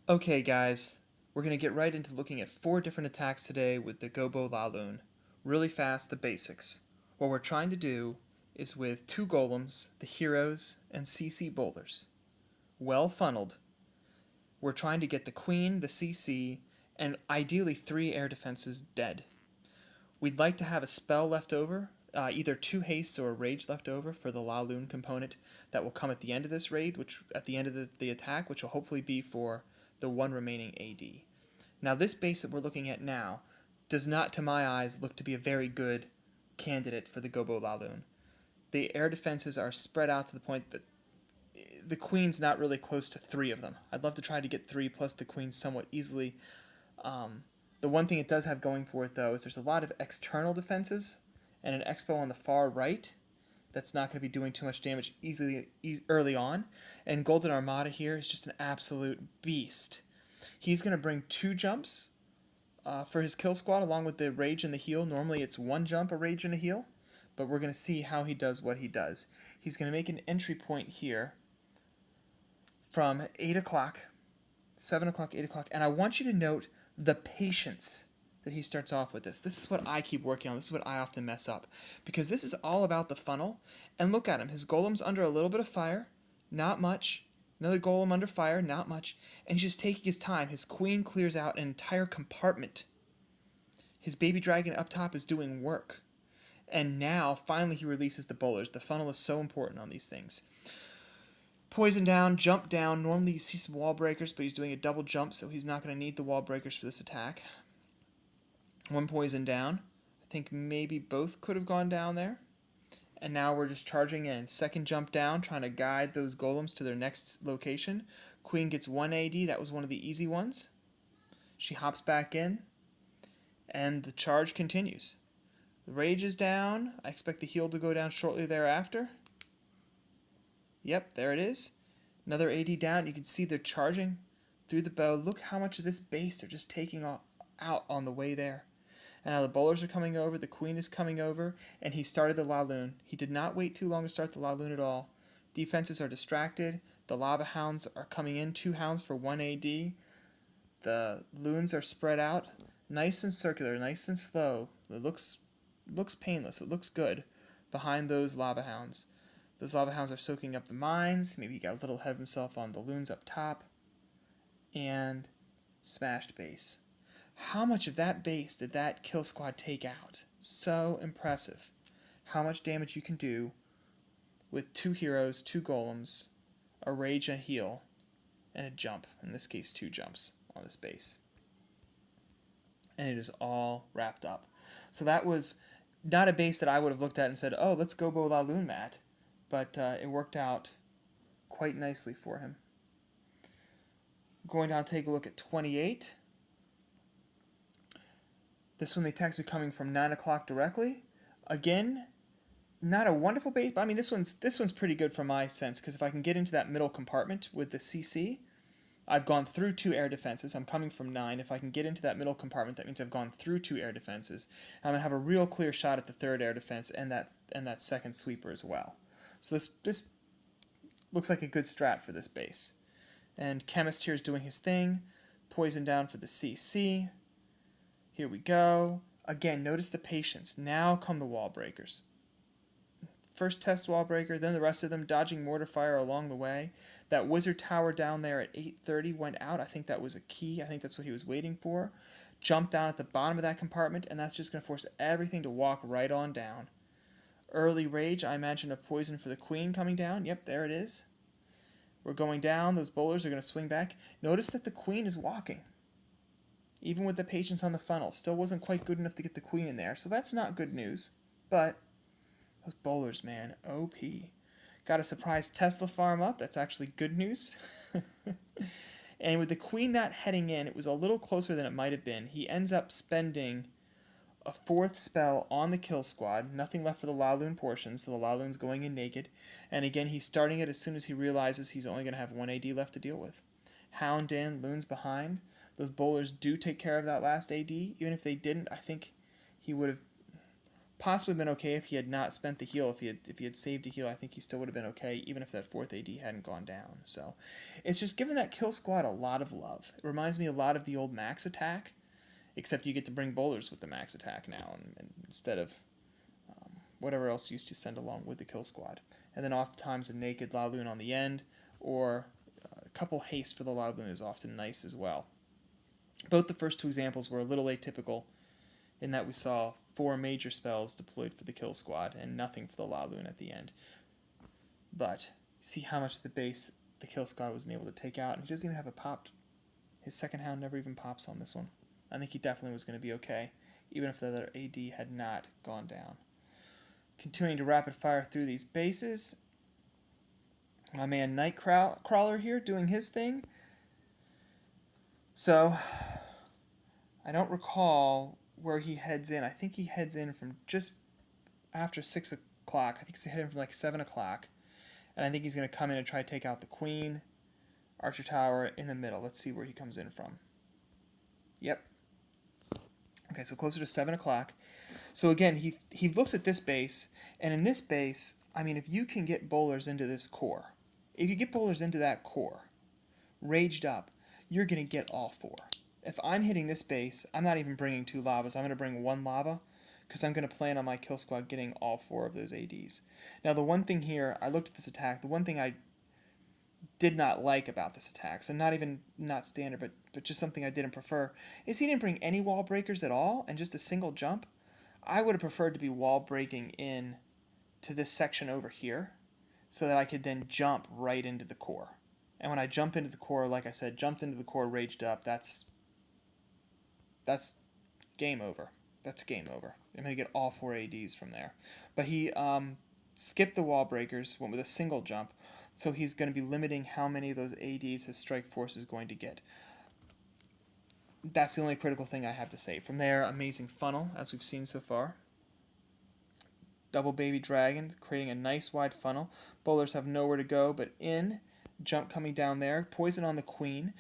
Okay guys, we're going to get right into looking at 4 different attacks today with the Gobo La Lune. Really fast, the basics. What we're trying to do is with 2 golems, the heroes, and CC bowlers. Well funneled. We're trying to get the queen, the CC, and ideally 3 air defenses dead. We'd like to have a spell left over, either 2 hastes or a rage left over for the La Lune component that will come at the end of this raid, which at the end of the attack, which will hopefully be for the 1 remaining AD. Now this base that we're looking at now does not, to my eyes, look to be a very good candidate for the Gobo La Lune. The air defenses are spread out to the point that the queen's not really close to 3 of them. I'd love to try to get 3 plus the queen somewhat easily. The one thing it does have going for it, though, is there's a lot of external defenses and an expo on the far right that's not going to be doing too much damage early on. And Golden Armada here is just an absolute beast. He's going to bring 2 jumps for his kill squad along with the rage and the heal. Normally it's 1 jump, a rage, and a heal, but we're going to see how he does what he does. He's going to make an entry point here from 8 o'clock, 7 o'clock, 8 o'clock, and I want you to note the patience that he starts off with this. This is what I keep working on. This is what I often mess up, because this is all about the funnel. And look at him. His golem's under a little bit of fire, not much. Another golem under fire, not much. And he's just taking his time. His queen clears out an entire compartment. His baby dragon up top is doing work. And now, finally, he releases the bowlers. The funnel is so important on these things. Poison down, jump down. Normally you see some wall breakers, but he's doing a double jump, so he's not going to need the wall breakers for this attack. 1 poison down. I think maybe both could have gone down there. And now we're just charging in. 2nd jump down, trying to guide those golems to their next location. Queen gets 1 AD. That was one of the easy ones. She hops back in, and the charge continues. The rage is down. I expect the heal to go down shortly thereafter. Yep, there it is. Another AD down. You can see they're charging through the bow. Look how much of this base they're just taking out on the way there. And now the bowlers are coming over, the queen is coming over, and he started the La Lune. He did not wait too long to start the La Lune at all. Defenses are distracted. The lava hounds are coming in, 2 hounds for 1 AD. The loons are spread out, nice and circular, nice and slow. It looks painless. It looks good behind those lava hounds. Those lava hounds are soaking up the mines. Maybe he got a little ahead of himself on the loons up top. And smashed base. How much of that base did that kill squad take out? So impressive. How much damage you can do with 2 heroes, 2 golems, a rage and a heal, and a jump. In this case, 2 jumps on this base. And it is all wrapped up. So that was not a base that I would have looked at and said, oh, let's go Gobo La Lune that. But it worked out quite nicely for him. Going down to take a look at 28. This one, the attack's coming from 9 o'clock directly. Again, not a wonderful base, but I mean this one's pretty good for my sense, because if I can get into that middle compartment with the CC, I've gone through 2 air defenses. I'm coming from 9. If I can get into that middle compartment, that means I've gone through 2 air defenses. I'm gonna have a real clear shot at the 3rd air defense and that 2nd sweeper as well. So this looks like a good strat for this base. And Chemist here is doing his thing. Poison down for the CC. Here we go. Again, notice the patience. Now come the wall breakers. First test wall breaker, then the rest of them dodging mortar fire along the way. That wizard tower down there at 8:30 went out. I think that was a key. I think that's what he was waiting for. Jump down at the bottom of that compartment, and that's just going to force everything to walk right on down. Early rage, I imagine a poison for the queen coming down. Yep, there it is. We're going down. Those bowlers are going to swing back. Notice that the queen is walking. Even with the patience on the funnel. Still wasn't quite good enough to get the queen in there. So that's not good news. But those bowlers, man, OP. Got a surprise Tesla farm up. That's actually good news. And with the queen not heading in, it was a little closer than it might have been. He ends up spending a 4th spell on the kill squad. Nothing left for the La Lune portion, so the La Lune's going in naked. And again, he's starting it as soon as he realizes he's only going to have 1 AD left to deal with. Hound in, Loon's behind. Those bowlers do take care of that last AD. Even if they didn't, I think he would have possibly been okay if he had not spent the heal. If he had saved a heal, I think he still would have been okay, even if that 4th AD hadn't gone down. So it's just giving that kill squad a lot of love. It reminds me a lot of the old max attack, except you get to bring bowlers with the max attack now, and instead of whatever else you used to send along with the kill squad. And then oftentimes a naked La Lune on the end, or a couple haste for the La Lune is often nice as well. Both the first two examples were a little atypical in that we saw 4 major spells deployed for the kill squad and nothing for the La Lune at the end. But see how much the base the kill squad wasn't able to take out, and he doesn't even have a popped. His second hound never even pops on this one. I think he definitely was going to be okay, even if the other AD had not gone down. Continuing to rapid fire through these bases. My man Nightcrawler here doing his thing. So, I don't recall where he heads in. I think he heads in from just after 6 o'clock. I think he's heading from like 7 o'clock. And I think he's going to come in and try to take out the Queen, Archer Tower in the middle. Let's see where he comes in from. Yep. Okay, so closer to 7 o'clock. So again, he looks at this base, and in this base, I mean, if you can get bowlers into this core, if you get bowlers into that core, raged up, you're going to get all 4. If I'm hitting this base, I'm not even bringing 2 lavas. I'm going to bring 1 lava, because I'm going to plan on my kill squad getting all 4 of those ADs. Now, the one thing here, I looked at this attack, the one thing I did not like about this attack, so not standard, but just something I didn't prefer, is he didn't bring any wall breakers at all, and just a single jump. I would have preferred to be wall breaking in to this section over here so that I could then jump right into the core. And when I jump into the core, like I said, jumped into the core, raged up, that's game over. That's game over. I'm going to get all 4 ADs from there. But he skipped the wall breakers, went with a single jump, so he's going to be limiting how many of those ADs his strike force is going to get. That's the only critical thing I have to say. From there, amazing funnel, as we've seen so far. Double baby dragon, creating a nice wide funnel. Bowlers have nowhere to go but in. Jump coming down there. Poison on the Queen.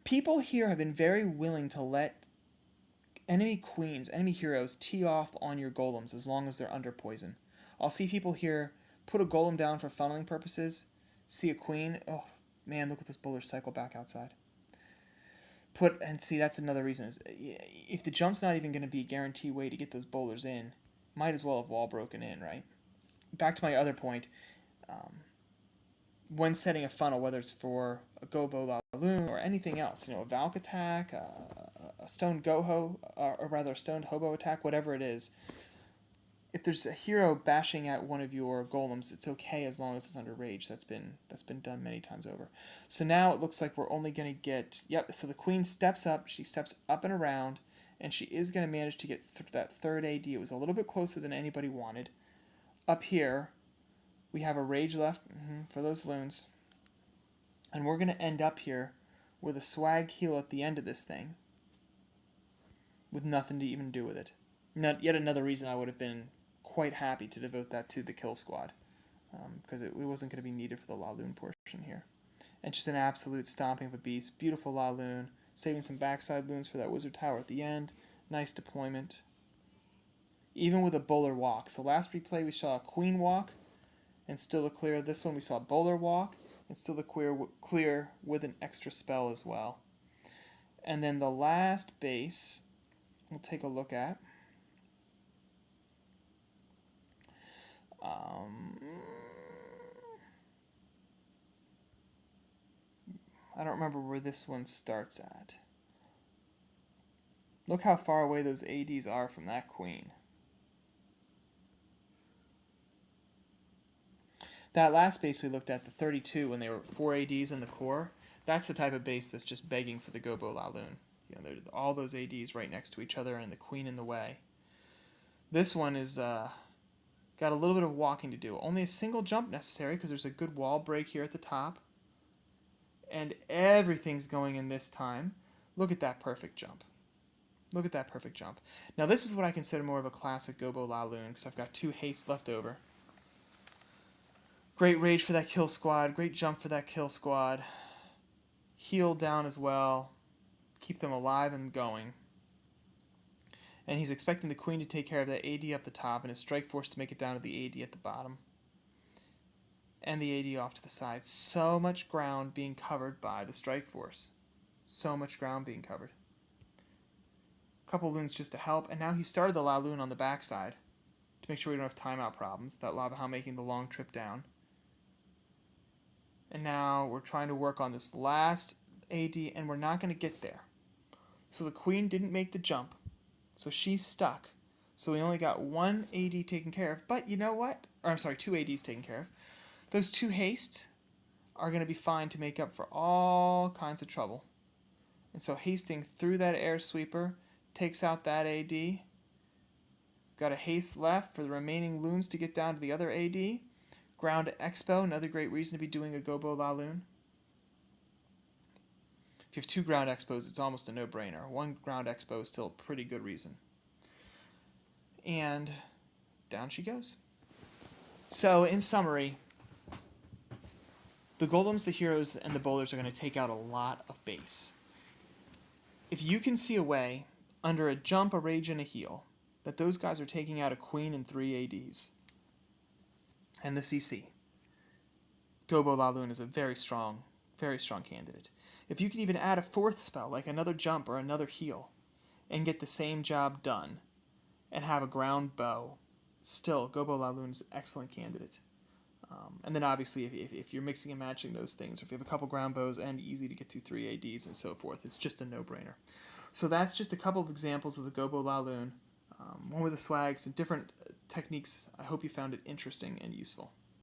People here have been very willing to let enemy queens, enemy heroes, tee off on your golems as long as they're under poison. I'll see people here put a golem down for funneling purposes. See a queen. Oh, man, look at this bowler cycle back outside. And see, that's another reason. Is if the jump's not even going to be a guaranteed way to get those bowlers in, might as well have wall broken in, right? Back to my other point, when setting a funnel, whether it's for a Gobo La Lune or anything else, a Valk attack, a stoned Goho, or rather a stoned Hobo attack, whatever it is, if there's a hero bashing at one of your golems, it's okay as long as it's under rage. That's been done many times over. So now it looks like we're only going to get, yep, so the Queen steps up, she steps up and around, and she is going to manage to get that 3rd AD. It was a little bit closer than anybody wanted. Up here, we have a rage left for those loons, and we're going to end up here with a swag heal at the end of this thing with nothing to even do with it. Yet another reason I would have been quite happy to devote that to the kill squad, because it wasn't going to be needed for the La Lune portion here. And just an absolute stomping of a beast. Beautiful La Lune, saving some backside loons for that wizard tower at the end. Nice deployment. Even with a bowler walk. So last replay we saw a queen walk and still a clear. This one we saw a bowler walk and still a clear with an extra spell as well. And then the last base we'll take a look at. I don't remember where this one starts at. Look how far away those ADs are from that queen. That last base we looked at, the 32, when they were 4 ADs in the core, that's the type of base that's just begging for the Gobo La Lune. There's all those ADs right next to each other and the queen in the way. This one is got a little bit of walking to do. Only a single jump necessary because there's a good wall break here at the top. And everything's going in this time. Look at that perfect jump. Look at that perfect jump. Now this is what I consider more of a classic Gobo La Lune because I've got 2 haste left over. Great rage for that kill squad. Great jump for that kill squad. Heal down as well. Keep them alive and going. And he's expecting the queen to take care of that AD up the top and his strike force to make it down to the AD at the bottom. And the AD off to the side. So much ground being covered by the strike force. So much ground being covered. A couple loons just to help, and now he started the La Lune on the backside to make sure we don't have timeout problems. That Lava Hound making the long trip down. And now we're trying to work on this last AD, and we're not going to get there. So the queen didn't make the jump, so she's stuck. So we only got one AD taken care of, but you know what? Or I'm sorry, two ADs taken care of. Those two hastes are going to be fine to make up for all kinds of trouble. And so hasting through that air sweeper takes out that AD. Got a haste left for the remaining loons to get down to the other AD. Ground Expo, another great reason to be doing a Gobo La Lune. If you have two ground expos, it's almost a no-brainer. One ground expo is still a pretty good reason. And down she goes. So, in summary, the golems, the heroes, and the bowlers are going to take out a lot of base. If you can see a way, under a jump, a rage, and a heal, that those guys are taking out a queen and 3 ADs, and the CC, Gobo La Lune is a very strong candidate. If you can even add a fourth spell, like another jump or another heal, and get the same job done, and have a ground bow, still, Gobo La Lune is an excellent candidate. And then obviously, if you're mixing and matching those things, or if you have a couple ground bows and easy to get to 3 ADs and so forth, it's just a no-brainer. So that's just a couple of examples of the Gobo La Lune, one with the swags and different techniques. I hope you found it interesting and useful.